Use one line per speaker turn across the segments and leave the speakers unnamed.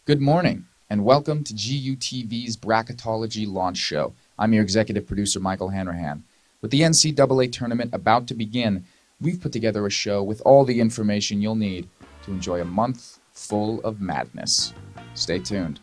Good morning, and welcome to GUTV's Bracketology launch show. I'm your Executive Producer Michael Hanrahan. With the NCAA tournament about to begin, we've put together a show with all the information you'll need to enjoy a month full of madness. Stay tuned.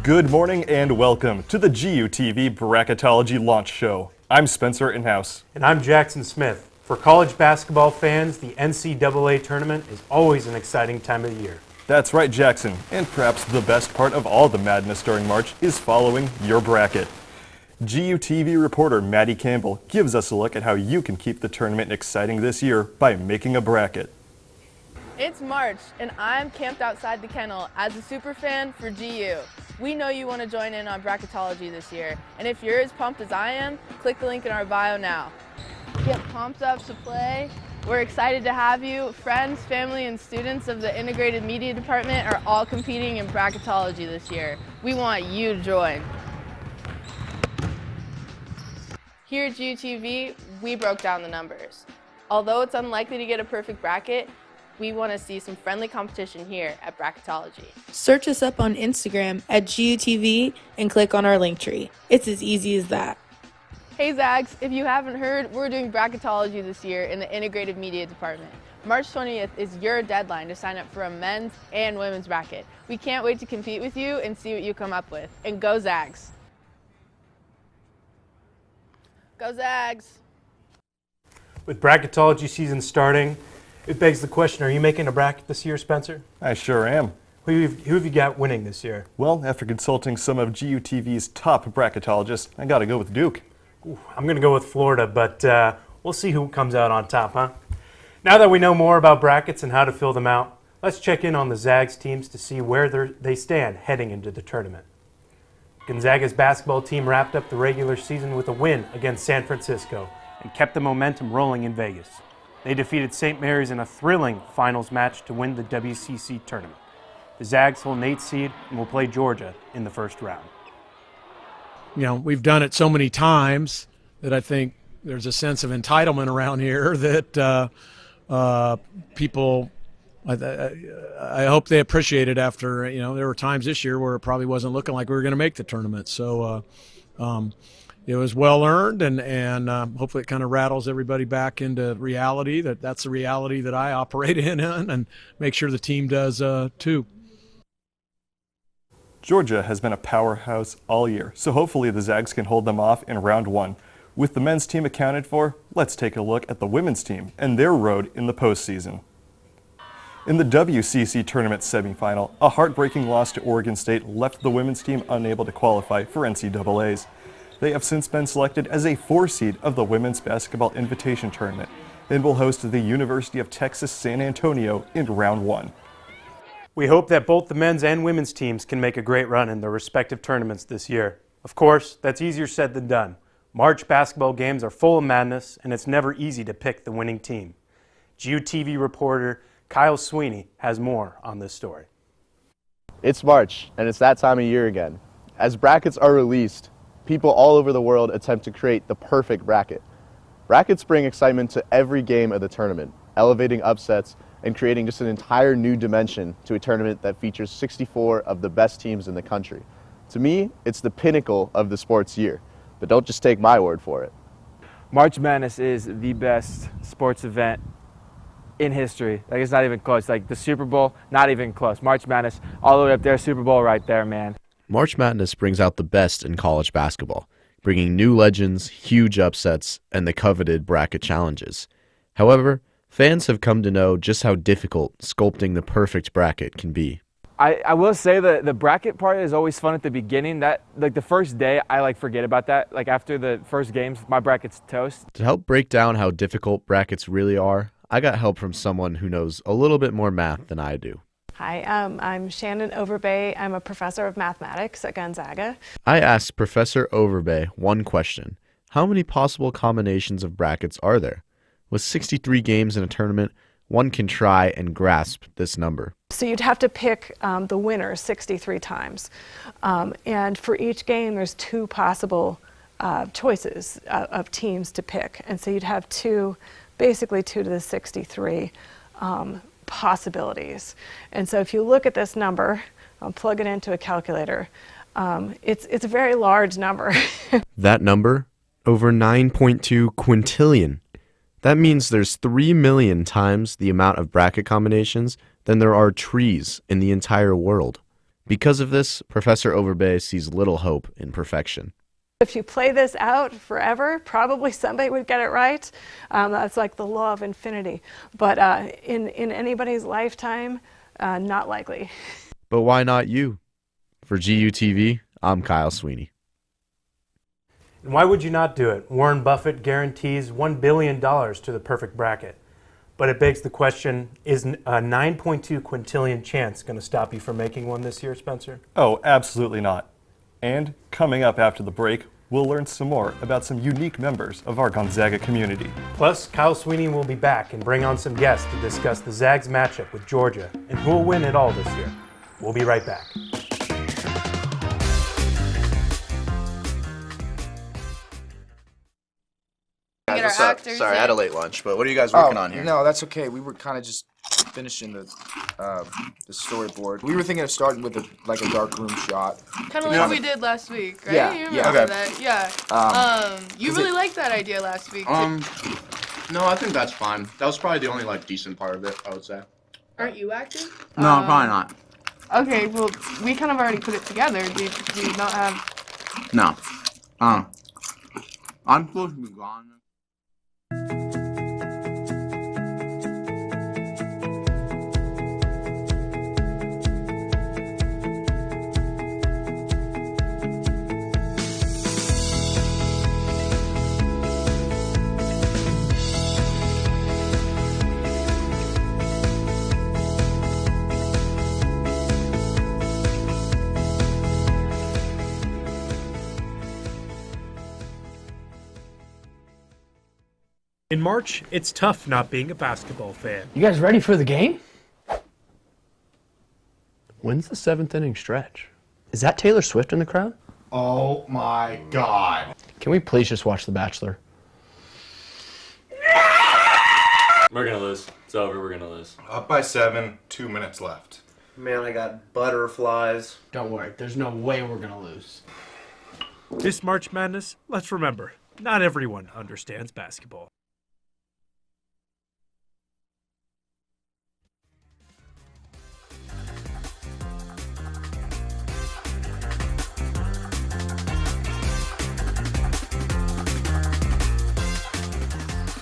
Good morning and welcome to the GUTV Bracketology launch show. I'm Spencer Inhouse.
And I'm Jackson Smith. For college basketball fans, the NCAA tournament is always an exciting time of the year.
That's right, Jackson. And perhaps the best part of all the madness during March is following your bracket. GUTV reporter Maddie Campbell gives us a look at how you can keep the tournament exciting this year by making a bracket.
It's March, and I'm camped outside the kennel as a super fan for GU. We know you want to join in on Bracketology this year, and if you're as pumped as I am, click the link in our bio now. Get pumped up to play. We're excited to have you. Friends, family, and students of the Integrated Media Department are all competing in Bracketology this year. We want you to join. Here at GUTV, we broke down the numbers. Although it's unlikely to get a perfect bracket, we want to see some friendly competition here at Bracketology.
Search us up on Instagram at GUTV and click on our link tree. It's as easy as that.
Hey Zags, if you haven't heard, we're doing Bracketology this year in the Integrated Media Department. March 20th is your deadline to sign up for a men's and women's bracket. We can't wait to compete with you and see what you come up with. And go Zags! Go Zags!
With Bracketology season starting, it begs the question, are you making a bracket this year, Spencer?
I sure am.
Who have you got winning this year?
Well, after consulting some of GUTV's top bracketologists, I gotta go with Duke.
Ooh, I'm going to go with Florida, but we'll see who comes out on top, huh? Now that we know more about brackets and how to fill them out, let's check in on the Zags teams to see where they stand heading into the tournament. Gonzaga's basketball team wrapped up the regular season with a win against San Francisco and kept the momentum rolling in Vegas. They defeated St. Mary's in a thrilling finals match to win the WCC tournament. The Zags hold an 8th seed and will play Georgia in the first round.
You know, we've done it so many times that I think there's a sense of entitlement around here that people, I hope they appreciate it after, you know, there were times this year where it probably wasn't looking like we were going to make the tournament. So it was well earned, and hopefully it kind of rattles everybody back into reality, that's the reality that I operate in, and make sure the team does too.
Georgia has been a powerhouse all year, so hopefully the Zags can hold them off in round one. With the men's team accounted for, let's take a look at the women's team and their road in the postseason. In the WCC tournament semifinal, a heartbreaking loss to Oregon State left the women's team unable to qualify for NCAAs. They have since been selected as a 4 seed of the Women's Basketball Invitation Tournament and will host the University of Texas San Antonio in round one.
We hope that both the men's and women's teams can make a great run in their respective tournaments this year. Of course, that's easier said than done. March basketball games are full of madness, and it's never easy to pick the winning team. GUTV reporter Kyle Sweeney has more on this story.
It's March, and it's that time of year again. As brackets are released, people all over the world attempt to create the perfect bracket. Brackets bring excitement to every game of the tournament, elevating upsets and creating just an entire new dimension to a tournament that features 64 of the best teams in the country. To me, it's the pinnacle of the sports year, but don't just take my word for it.
March Madness is the best sports event in history. Like, it's not even close. Like the Super Bowl, not even close. March Madness, all the way up there, Super Bowl right there, man.
March Madness brings out the best in college basketball, bringing new legends, huge upsets, and the coveted bracket challenges. However, fans have come to know just how difficult sculpting the perfect bracket can be.
I will say that the bracket part is always fun at the beginning. That like the first day, I like forget about that. Like after the first games, my bracket's toast.
To help break down how difficult brackets really are, I got help from someone who knows a little bit more math than I do.
Hi, I'm Shannon Overbay. I'm a professor of mathematics at Gonzaga.
I asked Professor Overbay one question. How many possible combinations of brackets are there? With 63 games in a tournament, one can try and grasp this number.
So you'd have to pick the winner 63 times. And for each game, there's 2 possible choices of teams to pick. And so you'd have basically 2 to the 63 possibilities. And so if you look at this number, I'll plug it into a calculator, it's a very large number.
That number? Over 9.2 quintillion. That means there's 3 million times the amount of bracket combinations than there are trees in the entire world. Because of this, Professor Overbay sees little hope in perfection.
If you play this out forever, probably somebody would get it right. That's like the law of infinity. But in anybody's lifetime, not likely.
But why not you? For GUTV, I'm Kyle Sweeney.
And why would you not do it? Warren Buffett guarantees $1 billion to the perfect bracket. But it begs the question, is a 9.2 quintillion chance going to stop you from making one this year, Spencer?
Oh, absolutely not. And coming up after the break, we'll learn some more about some unique members of our Gonzaga community.
Plus, Kyle Sweeney will be back and bring on some guests to discuss the Zags matchup with Georgia and who will win it all this year. We'll be right back.
Get our actors
Sorry, I
in.
had a late lunch, but what are you guys working on here?
No, that's okay. We were kind of just finishing the storyboard. We were thinking of starting with a dark room shot.
Kind of like we did last week, right?
Yeah,
You
yeah.
remember
Okay.
that? Yeah. You really liked that idea last week.
No, I think that's fine. That was probably the only decent part of it, I would say.
Aren't you acting?
No, probably not.
Okay, well, we kind of already put it together. Do you not have...
No. I'm supposed to be gone.
In March, it's tough not being a basketball fan.
You guys ready for the game? When's the 7th inning stretch? Is that Taylor Swift in the crowd?
Oh my god.
Can we please just watch The Bachelor?
We're gonna lose. It's over. We're gonna lose.
Up by 7, 2 minutes left.
Man, I got butterflies. Don't worry, there's no way we're gonna lose.
This March Madness, let's remember, not everyone understands basketball.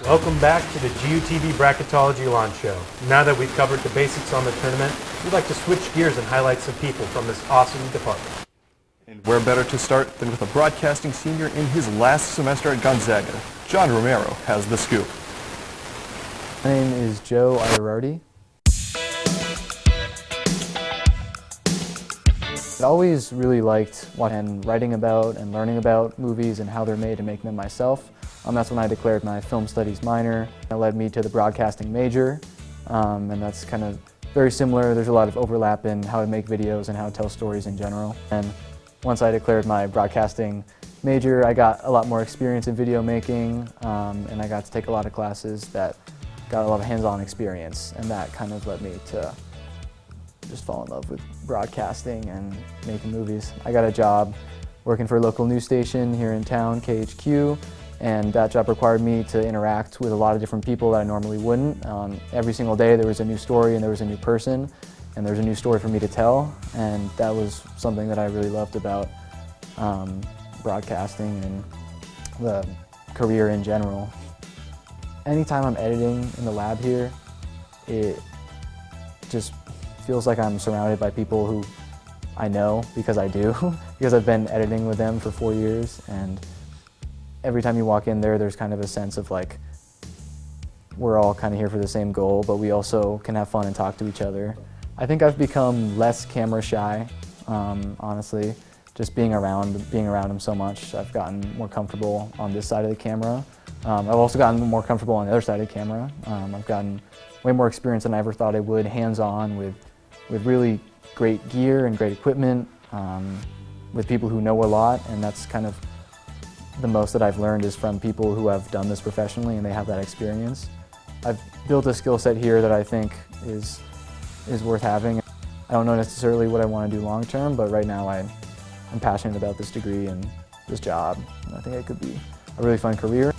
Welcome back to the GUTV Bracketology Launch Show. Now that we've covered the basics on the tournament, we'd like to switch gears and highlight some people from this awesome department.
And where better to start than with a broadcasting senior in his last semester at Gonzaga. John Romero has the scoop.
My name is Joe Iarardi. I always really liked watching, writing about and learning about movies and how they're made and making them myself. That's when I declared my film studies minor. That led me to the broadcasting major, and that's kind of very similar. There's a lot of overlap in how to make videos and how to tell stories in general. And once I declared my broadcasting major, I got a lot more experience in video making, and I got to take a lot of classes that got a lot of hands-on experience, and that kind of led me to just fall in love with broadcasting and making movies. I got a job working for a local news station here in town, KHQ, and that job required me to interact with a lot of different people that I normally wouldn't. Every single day there was a new story and there was a new person and there was a new story for me to tell, and that was something that I really loved about broadcasting and the career in general. Anytime I'm editing in the lab here, it just feels like I'm surrounded by people who I know, because I do, because I've been editing with them for 4 years, and every time you walk in there, there's kind of a sense of like, we're all kind of here for the same goal, but we also can have fun and talk to each other. I think I've become less camera shy, honestly. Just being around them so much, I've gotten more comfortable on this side of the camera. I've also gotten more comfortable on the other side of the camera. I've gotten way more experience than I ever thought I would, hands-on with really great gear and great equipment, with people who know a lot, and that's kind of the most that I've learned is from people who have done this professionally and they have that experience. I've built a skill set here that I think is worth having. I don't know necessarily what I want to do long term, but right now I'm passionate about this degree and this job, and I think it could be a really fun career.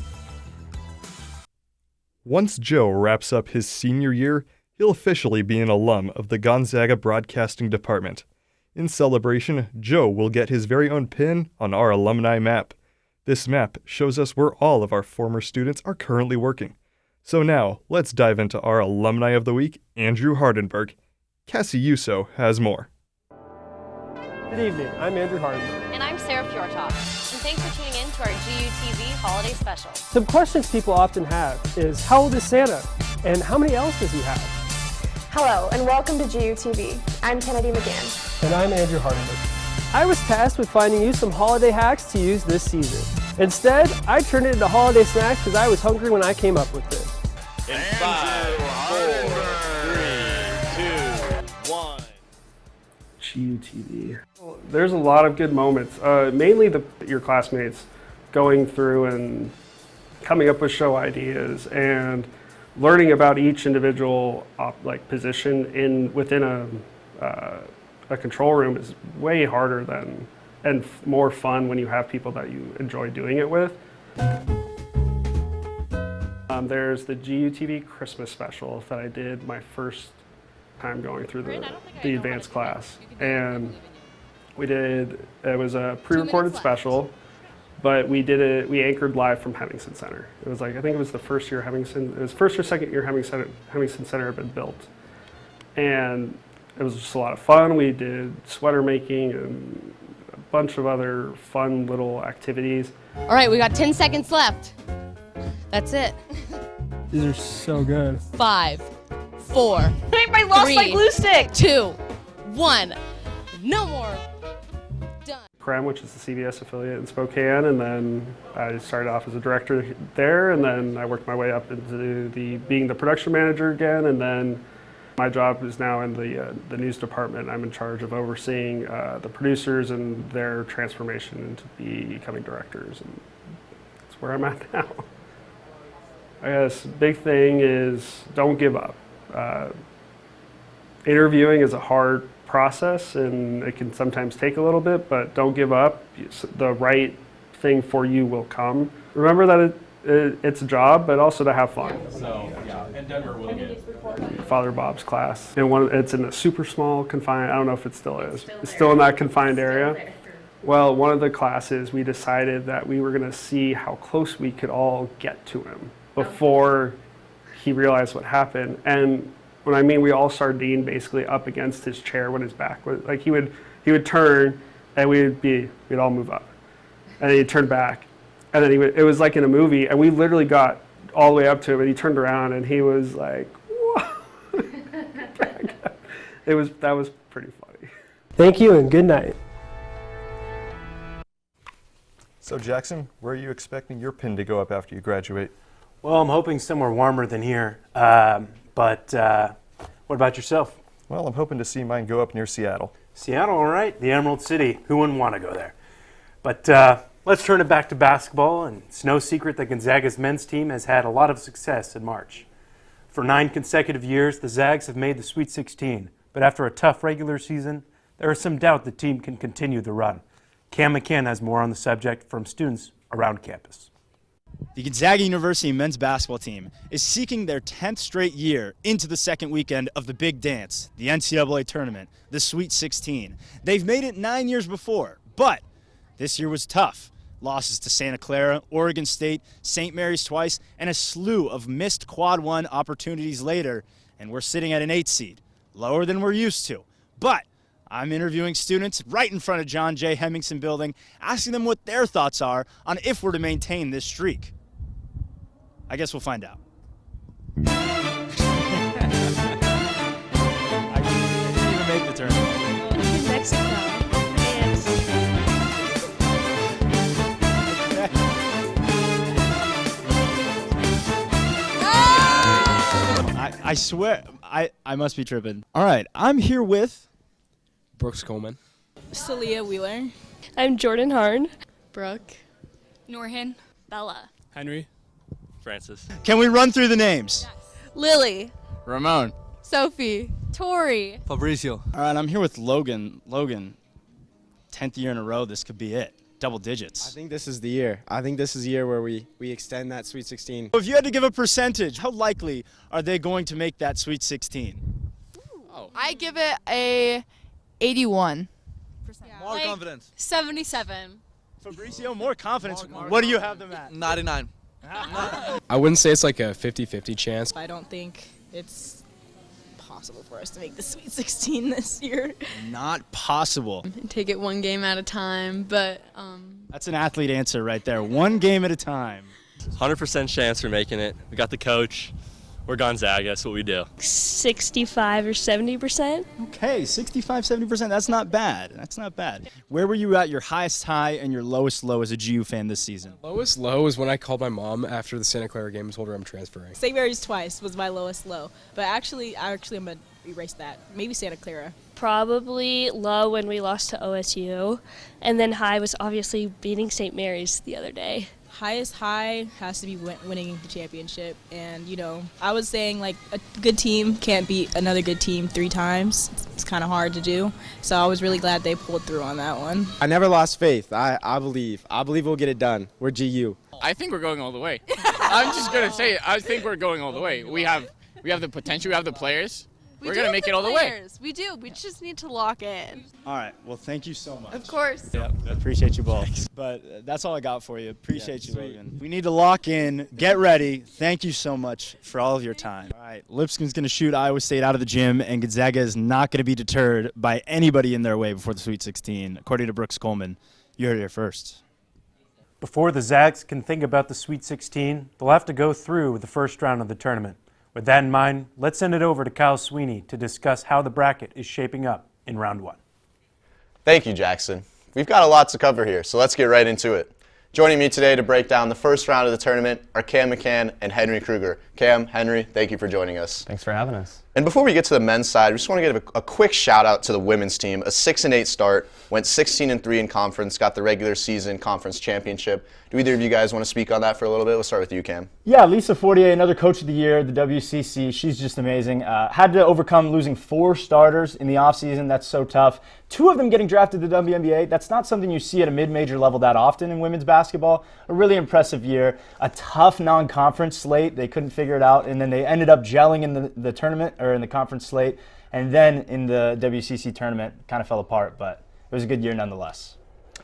Once Joe wraps up his senior year, he'll officially be an alum of the Gonzaga Broadcasting Department. In celebration, Joe will get his very own pin on our alumni map. This map shows us where all of our former students are currently working. So now, let's dive into our Alumni of the Week, Andrew Hardenberg. Cassie Yuso has more.
Good evening, I'm Andrew Hardenberg.
And I'm Sarah Fjortop. And thanks for tuning in to our GUTV Holiday Special.
Some questions people often have is, how old is Santa? And how many elves does he have?
Hello, and welcome to GUTV. I'm Kennedy McGann.
And I'm Andrew Hardenberg. I was tasked with finding you some holiday hacks to use this season. Instead, I turned it into holiday snacks because I was hungry when I came up with this.
In 5, 4, 3, 2, 1.
GUTV. There's a lot of good moments, mainly your classmates going through and coming up with show ideas and learning about each individual position within a control room is way harder and more fun when you have people that you enjoy doing it with. There's the GUTV Christmas special that I did my first time going through the advanced class, and it was a pre-recorded special, but we anchored live from Hemmingson Center. It was I think it was the first year first or second year Hemmingson Center had been built, and it was just a lot of fun. We did sweater making and a bunch of other fun little activities.
All right, we got 10 seconds left. That's it.
These are so good.
5, 4,
I lost my glue stick.
2, 1. No more. Done.
CREM, which is the CBS affiliate in Spokane, and then I started off as a director there, and then I worked my way up into being the production manager again, and then my job is now in the news department. I'm in charge of overseeing the producers and their transformation into becoming directors, and that's where I'm at now. I guess big thing is don't give up. Interviewing is a hard process and it can sometimes take a little bit, but don't give up. The right thing for you will come. Remember that it's a job, but also to have fun.
So, yeah, and Denver will get
Father Bob's class. It's in a super small confined, I don't know if it still is. It's still in that confined area. Well, one of the classes, we decided that we were going to see how close we could all get to him before he realized what happened. And when I mean we all sardined basically up against his chair when his back was, he would turn and we'd all move up. And then he'd turn back. And then it was like in a movie, and we literally got all the way up to him and he turned around and he was like, whoa. That was pretty funny. Thank you and good night.
So Jackson, where are you expecting your pin to go up after you graduate?
Well, I'm hoping somewhere warmer than here. But what about yourself?
Well, I'm hoping to see mine go up near Seattle.
Seattle, all right. The Emerald City. Who wouldn't want to go there? But let's turn it back to basketball. And it's no secret that Gonzaga's men's team has had a lot of success in March. For 9 consecutive years, the Zags have made the Sweet 16. But after a tough regular season, there is some doubt the team can continue the run. Cam McCann has more on the subject from students around campus.
The Gonzaga University men's basketball team is seeking their 10th straight year into the second weekend of the big dance, the NCAA tournament, the Sweet 16. They've made it 9 years before, but this year was tough. Losses to Santa Clara, Oregon State, St. Mary's twice, and a slew of missed Quad 1 opportunities later, and we're sitting at an 8 seed. lower than we're used to. But I'm interviewing students right in front of John J. Hemmingson Building, asking them what their thoughts are on if we're to maintain this streak. I guess we'll find out. I didn't even make the tournament.
Mexico.
I swear, I must be tripping. All right, I'm here with
Brooks Coleman.
Celia Wheeler.
I'm Jordan Harn.
Brooke.
Norhan.
Bella.
Henry. Francis.
Can we run through the names?
Lily.
Ramon.
Sophie.
Tori.
Fabricio.
All right, I'm here with Logan. Logan, 10th year in a row, this could be it. Double digits.
I think this is the year. I think this is the year where we extend that Sweet 16.
If you had to give a percentage, how likely are they going to make that Sweet 16?
I give it a 81%.
More confidence.
77.
Fabricio, more confidence. What do you have them at?
99. I wouldn't say it's like a 50-50 chance.
I don't think it's possible for us to make the Sweet 16 this year.
Not possible.
Take it one game at a time, but
That's an athlete answer right there. One game at a time.
100% chance we're making it. We got the coach. We're Gonzaga. That's what we do.
65 or 70%.
Okay, 65, 70%. That's not bad. That's not bad. Where were you at your highest high and your lowest low as a GU fan this season?
Lowest low is when I called my mom after the Santa Clara game and told her I'm transferring.
St. Mary's twice was my lowest low. But actually I'm going to erase that. Maybe Santa Clara.
Probably low when we lost to OSU. And then high was obviously beating St. Mary's the other day.
Highest high has to be winning the championship. And, you know, I was saying, like, a good team can't beat another good team 3 times. It's kind of hard to do. So I was really glad they pulled through on that one.
I never lost faith. I believe. I believe we'll get it done. We're GU.
I think we're going all the way. I'm just going to say it. I think we're going all the way. We have the potential. We have the players. We're going to make it all the way.
We do. We just need to lock in.
All right. Well, thank you so much.
Of course.
Yeah, I appreciate you both. But that's all I got for you. Appreciate you, Logan. We need to lock in. Get ready. Thank you so much for all of your time. All right. Lipscomb's going to shoot Iowa State out of the gym, and Gonzaga is not going to be deterred by anybody in their way before the Sweet 16, according to Brooks Coleman. You heard it here first.
Before the Zags can think about the Sweet 16, they'll have to go through the first round of the tournament. With that in mind, let's send it over to Kyle Sweeney to discuss how the bracket is shaping up in round 1.
Thank you, Jackson. We've got a lot to cover here, so let's get right into it. Joining me today to break down the first round of the tournament are Cam McCann and Henry Kruger. Cam, Henry, thank you for joining us.
Thanks for having us.
And before we get to the men's side, we just want to give a quick shout out to the women's team. A 6-8 start, went 16-3 in conference, got the regular season conference championship. Do either of you guys want to speak on that for a little bit? We'll start with you, Cam.
Yeah, Lisa Fortier, another coach of the year, the WCC. She's just amazing. Had to overcome losing 4 starters in the offseason. That's so tough. 2 of them getting drafted to the WNBA. That's not something you see at a mid-major level that often in women's basketball. A really impressive year. A tough non-conference slate. They couldn't figure it out, and then they ended up gelling in the tournament, or in the conference slate, and then in the WCC tournament, kind of fell apart, but it was a good year nonetheless.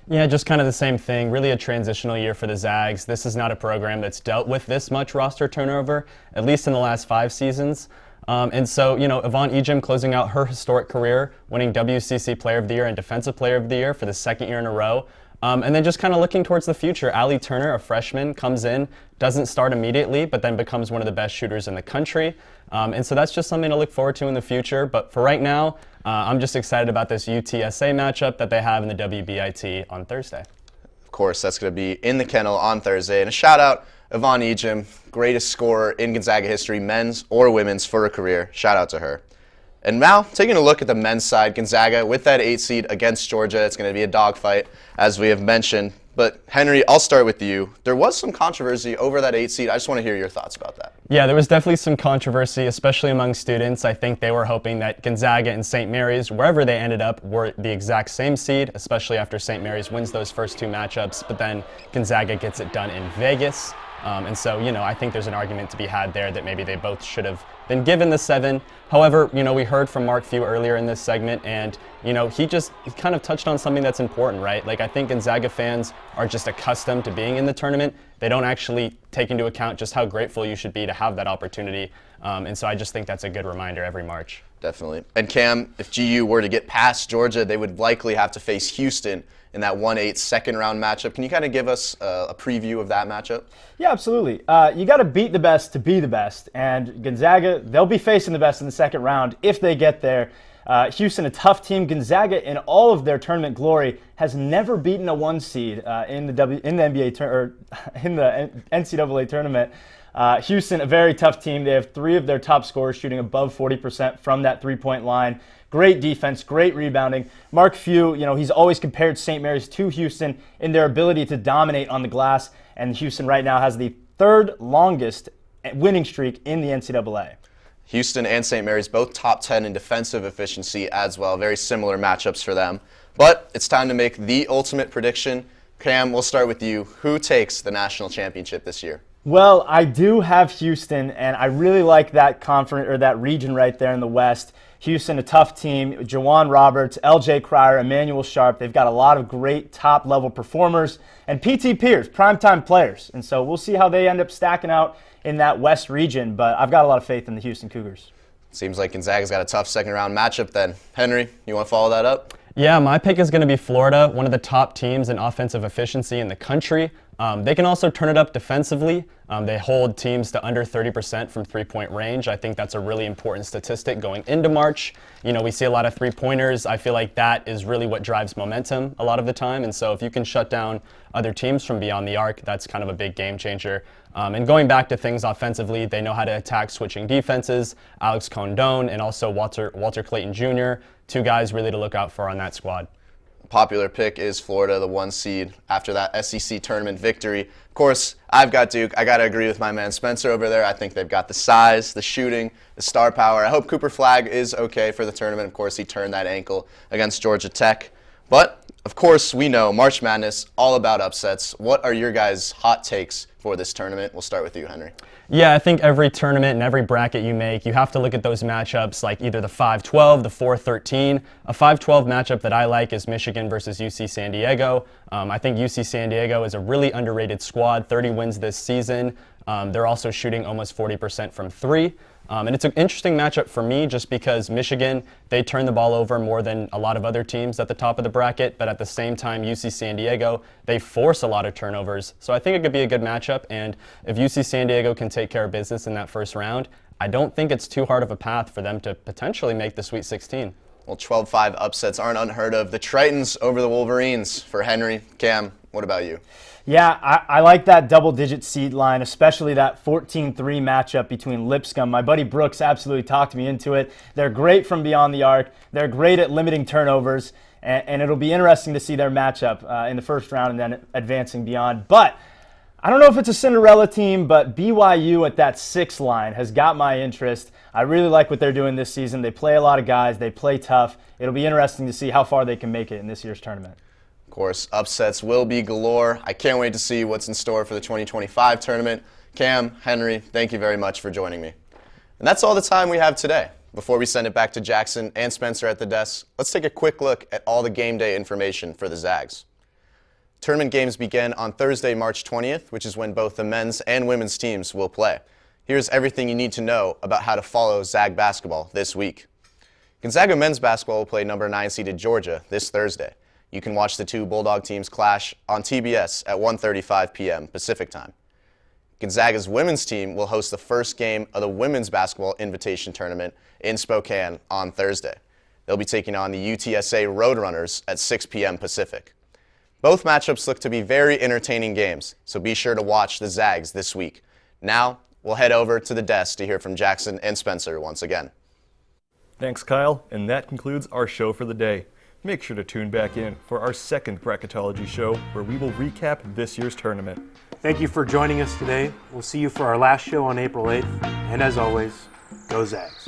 Yeah, just kind of the same thing. Really a transitional year for the Zags. This is not a program that's dealt with this much roster turnover, at least in the last 5 seasons. And so, you know, Yvonne Ejim closing out her historic career, winning WCC Player of the Year and Defensive Player of the Year for the 2nd year in a row. And then just kind of looking towards the future, Allie Turner, a freshman, comes in, doesn't start immediately, but then becomes one of the best shooters in the country. And so that's just something to look forward to in the future. But for right now, I'm just excited about this UTSA matchup that they have in the WBIT on Thursday.
Of course, that's going to be in the kennel on Thursday. And a shout out, Yvonne Ejim, greatest scorer in Gonzaga history, men's or women's, for her career. Shout out to her. And now, taking a look at the men's side, Gonzaga with that 8 seed against Georgia. It's going to be a dogfight, as we have mentioned. But Henry, I'll start with you. There was some controversy over that 8 seed. I just want to hear your thoughts about that.
Yeah, there was definitely some controversy, especially among students. I think they were hoping that Gonzaga and St. Mary's, wherever they ended up, were the exact same seed, especially after St. Mary's wins those first 2 matchups. But then Gonzaga gets it done in Vegas. And so, you know, I think there's an argument to be had there that maybe they both should have been given the 7. However, you know, we heard from Mark Few earlier in this segment, and, you know, he kind of touched on something that's important, right? Like, I think Gonzaga fans are just accustomed to being in the tournament. They don't actually take into account just how grateful you should be to have that opportunity. And so I just think that's a good reminder every March.
Definitely. And Cam, if GU were to get past Georgia, they would likely have to face Houston in that 1-8 second round matchup. Can you kind of give us a preview of that matchup?
Yeah, absolutely. You got to beat the best to be the best. And Gonzaga, they'll be facing the best in the second round if they get there. Houston, a tough team. Gonzaga, in all of their tournament glory, has never beaten a 1 seed in the NCAA tournament. Houston, a very tough team. They have 3 of their top scorers shooting above 40% from that three-point line. Great defense, great rebounding. Mark Few, he's always compared St. Mary's to Houston in their ability to dominate on the glass, and Houston right now has the 3rd longest winning streak in the NCAA.
Houston and St. Mary's both top 10 in defensive efficiency as well. Very similar matchups for them. But it's time to make the ultimate prediction. Cam, we'll start with you. Who takes the national championship this year?
Well, I do have Houston, and I really like that conference or that region right there in the West. Houston, a tough team. Jawan Roberts, L.J. Cryer, Emmanuel Sharp. They've got a lot of great top-level performers and P.T. Pierce, primetime players. And so we'll see how they end up stacking out in that West region, but I've got a lot of faith in the Houston Cougars.
Seems like Gonzaga's got a tough second-round matchup then. Henry, you want to follow that up?
Yeah, my pick is going to be Florida, one of the top teams in offensive efficiency in the country. They can also turn it up defensively. They hold teams to under 30% from three-point range. I think that's a really important statistic going into March. We see a lot of three-pointers. I feel like that is really what drives momentum a lot of the time. And so if you can shut down other teams from beyond the arc, that's kind of a big game changer. And going back to things offensively, they know how to attack switching defenses. Alex Condon and also Walter Clayton Jr., 2 guys really to look out for on that squad.
Popular pick is Florida, the 1 seed after that SEC tournament victory. Of course, I've got Duke. I got to agree with my man Spencer over there. I think they've got the size, the shooting, the star power. I hope Cooper Flagg is okay for the tournament. Of course, he turned that ankle against Georgia Tech. But, of course, we know March Madness, all about upsets. What are your guys' hot takes for this tournament? We'll start with you, Henry.
Yeah, I think every tournament and every bracket you make, you have to look at those matchups like either the 5-12, the 4-13. A 5-12 matchup that I like is Michigan versus UC San Diego. I think UC San Diego is a really underrated squad, 30 wins this season. They're also shooting almost 40% from 3. And it's an interesting matchup for me just because Michigan, they turn the ball over more than a lot of other teams at the top of the bracket, but at the same time, UC San Diego, they force a lot of turnovers. So I think it could be a good matchup, and if UC San Diego can take care of business in that first round, I don't think it's too hard of a path for them to potentially make the Sweet 16.
Well, 12-5 upsets aren't unheard of. The Tritons over the Wolverines for Henry. Cam, what about you?
Yeah, I like that double-digit seed line, especially that 14-3 matchup between Lipscomb. My buddy Brooks absolutely talked me into it. They're great from beyond the arc. They're great at limiting turnovers, and it'll be interesting to see their matchup in the first round and then advancing beyond. But I don't know if it's a Cinderella team, but BYU at that 6 line has got my interest. I really like what they're doing this season. They play a lot of guys. They play tough. It'll be interesting to see how far they can make it in this year's tournament.
Of course, upsets will be galore. I can't wait to see what's in store for the 2025 tournament. Cam, Henry, thank you very much for joining me. And that's all the time we have today. Before we send it back to Jackson and Spencer at the desk, let's take a quick look at all the game day information for the Zags. Tournament games begin on Thursday, March 20th, which is when both the men's and women's teams will play. Here's everything you need to know about how to follow Zag basketball this week. Gonzaga men's basketball will play number 9 seeded Georgia this Thursday. You can watch the 2 Bulldog teams clash on TBS at 1:35 p.m. Pacific time. Gonzaga's women's team will host the first game of the Women's Basketball Invitation Tournament in Spokane on Thursday. They'll be taking on the UTSA Roadrunners at 6 p.m. Pacific. Both matchups look to be very entertaining games, so be sure to watch the Zags this week. Now, we'll head over to the desk to hear from Jackson and Spencer once again.
Thanks, Kyle, and that concludes our show for the day. Make sure to tune back in for our second Bracketology show, where we will recap this year's tournament.
Thank you for joining us today. We'll see you for our last show on April 8th. And as always, go Zags.